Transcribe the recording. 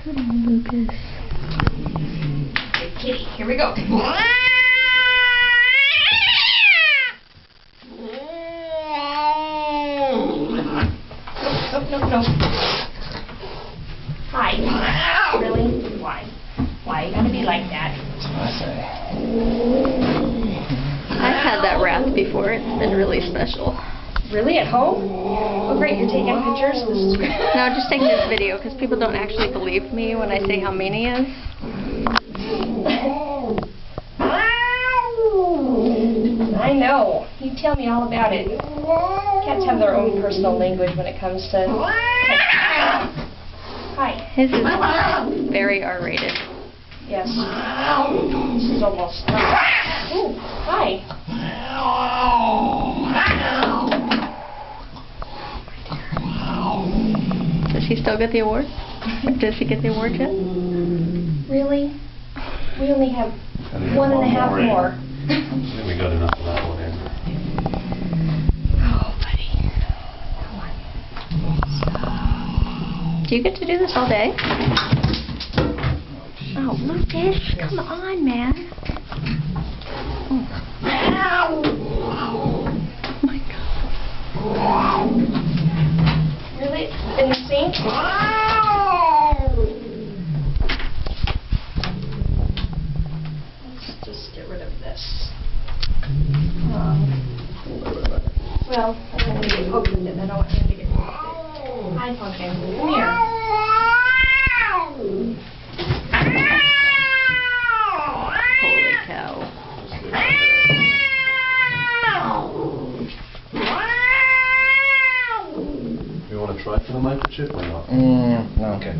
Lucas. Good kitty. Here we go. No. Hi. Really? Why? Why you gotta be like that? That's what I say. I've had that wrath before. It's been really special. Really? At home? Oh great, you're taking pictures? This is great. No, I'm just taking this video because people don't actually believe me when I say how mean he is. I know. You tell me all about it. Cats have their own personal language when it comes to... Hi. His is very R-rated. Yes. This is almost... Ooh, hi. Does he still get the award? Does he get the award yet? Really? We only have 1.5 more. I think we got enough of that one in. Oh, buddy. Come on. Do you get to do this all day? Oh, Lucas, come on, man. Oh my God. Really? In the sink? Let's just get rid of this. Well, I'm going to get poked with it. I don't want him to get poked with it. Hi, Pumpkin. Come here. Holy cow. You want to try for the microchip or not? No, okay.